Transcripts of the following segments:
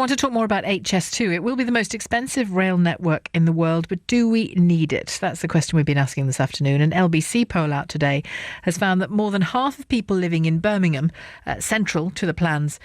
I want to talk more about HS2. It will be the most expensive rail network in the world, but do we need it? That's the question we've been asking this afternoon. An LBC poll out today has found that more than half of people living in Birmingham, central to the plans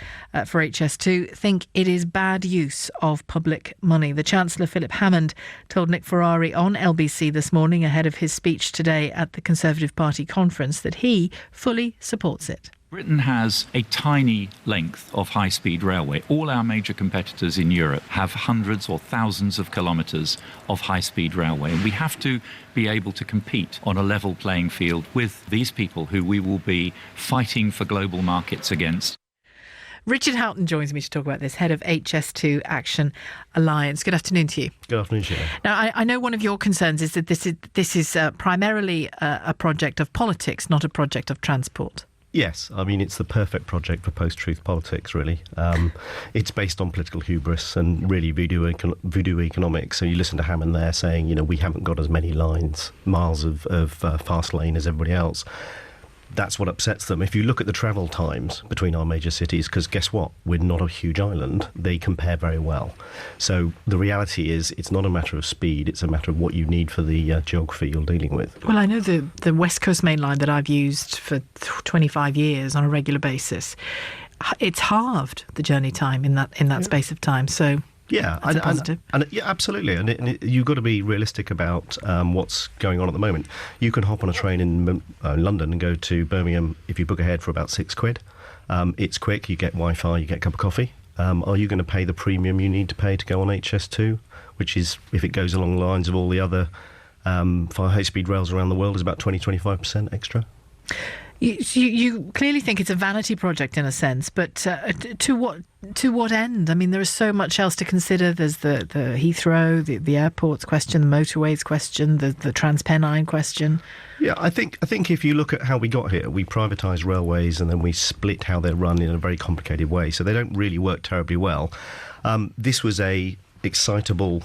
for HS2, think it is bad use of public money. The Chancellor, Philip Hammond, told Nick Ferrari on LBC this morning ahead of his speech today at the Conservative Party conference that he fully supports it. Britain has a tiny length of high-speed railway. All our major competitors in Europe have hundreds or thousands of kilometres of high-speed railway. And we have to be able to compete on a level playing field with these people who we will be fighting for global markets against. Richard Houghton joins me to talk about this, head of HS2 Action Alliance. Good afternoon to you. Good afternoon, Shelagh. Now, I know one of your concerns is that this is primarily a project of politics, not a project of transport. Yes, I mean, it's the perfect project for post-truth politics, really. It's based on political hubris and really voodoo economics. So you listen to Hammond there saying, we haven't got as many miles of fast lane as everybody else. That's what upsets them. If you look at the travel times between our major cities, because guess what? We're not a huge island. They compare very well. So the reality is it's not a matter of speed. It's a matter of what you need for the geography you're dealing with. Well, I know the West Coast Main Line that I've used for 25 years on a regular basis, it's halved the journey time in that space of time. So... Yeah, that's a positive. Yeah, absolutely. And you've got to be realistic about what's going on at the moment. You can hop on a train in London and go to Birmingham if you book ahead for about £6. It's quick, you get Wi-Fi, you get a cup of coffee. Are you going to pay the premium you need to pay to go on HS2, which is, if it goes along the lines of all the other high-speed rails around the world, is about 20-25% extra? You clearly think it's a vanity project in a sense, but to what end? I mean, there is so much else to consider. There's the Heathrow, the airports question, the motorways question, the TransPennine question. Yeah, I think if you look at how we got here, we privatised railways and then we split how they're run in a very complicated way, so they don't really work terribly well. This was a excitable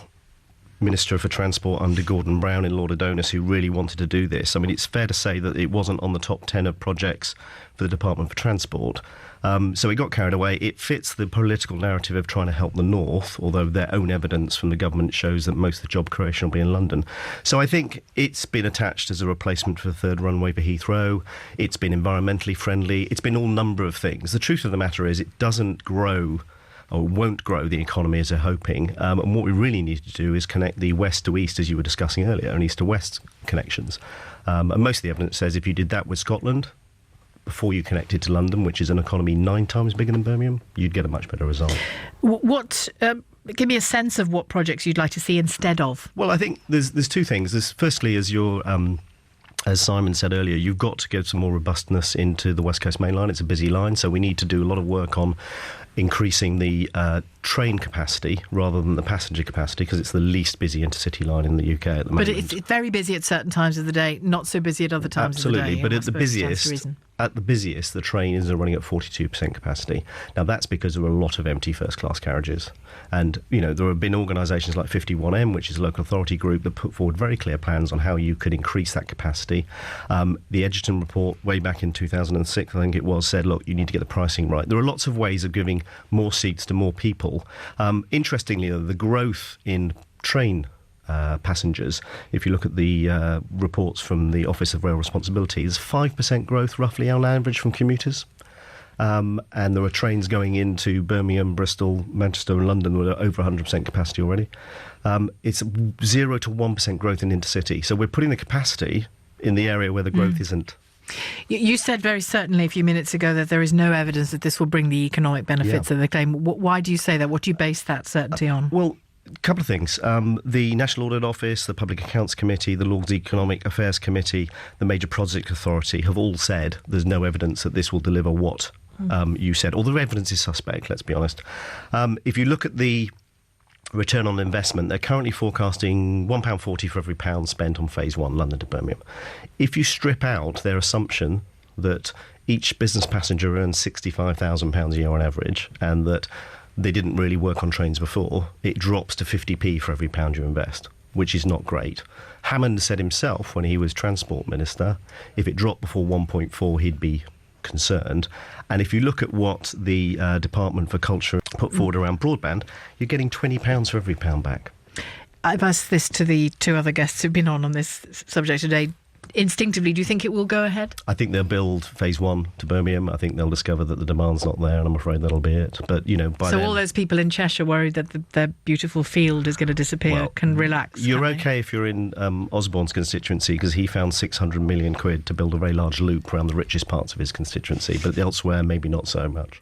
Minister for Transport under Gordon Brown in Lord Adonis who really wanted to do this. I mean, it's fair to say that it wasn't on the top 10 of projects for the Department for Transport. So it got carried away. It fits the political narrative of trying to help the North, although their own evidence from the government shows that most of the job creation will be in London. So I think it's been attached as a replacement for the third runway for Heathrow. It's been environmentally friendly. It's been all number of things. The truth of the matter is it doesn't grow or won't grow the economy as they're hoping. And what we really need to do is connect the west to east, as you were discussing earlier, and east to west connections. And most of the evidence says if you did that with Scotland, before you connected to London, which is an economy 9 times bigger than Birmingham, you'd get a much better result. Give me a sense of what projects you'd like to see instead of. Well, I think there's two things. There's firstly, as Simon said earlier, you've got to get some more robustness into the West Coast Main Line. It's a busy line, so we need to do a lot of work on increasing the train capacity rather than the passenger capacity, because it's the least busy intercity line in the UK at the moment. But it's very busy at certain times of the day, not so busy at other times of the day. Absolutely, but at the busiest, the train is running at 42% capacity. Now, that's because there are a lot of empty first-class carriages. And, there have been organisations like 51M, which is a local authority group, that put forward very clear plans on how you could increase that capacity. The Edgerton report, way back in 2006, I think it was, said, look, you need to get the pricing right. There are lots of ways of giving more seats to more people. Interestingly, the growth in train passengers, if you look at the reports from the Office of Rail Responsibility, there's 5% growth roughly on average from commuters. And there are trains going into Birmingham, Bristol, Manchester and London with over 100% capacity already. It's 0 to 1% growth in intercity. So we're putting the capacity in the area where the growth isn't. You said very certainly a few minutes ago that there is no evidence that this will bring the economic benefits that they claim. Why do you say that? What do you base that certainty on? Well, a couple of things. The National Audit Office, the Public Accounts Committee, the Lords Economic Affairs Committee, the Major Project Authority have all said there's no evidence that this will deliver what you said. All the evidence is suspect, let's be honest. If you look at the return on investment, they're currently forecasting £1.40 for every pound spent on Phase 1, London to Birmingham. If you strip out their assumption that each business passenger earns £65,000 a year on average, and that they didn't really work on trains before, it drops to 50p for every pound you invest, which is not great. Hammond said himself when he was Transport Minister, if it dropped before 1.4, he'd be concerned. And if you look at what the Department for Culture put forward around broadband, you're getting £20 for every pound back. I've asked this to the two other guests who've been on this subject today. Instinctively, do you think it will go ahead? I think they'll build phase 1 to Birmingham. I think they'll discover that the demand's not there, and I'm afraid that'll be it. But, by so then, all those people in Cheshire worried that their beautiful field is going to disappear can relax. You're okay if you're in Osborne's constituency, because he found 600 million quid to build a very large loop around the richest parts of his constituency. But elsewhere, maybe not so much.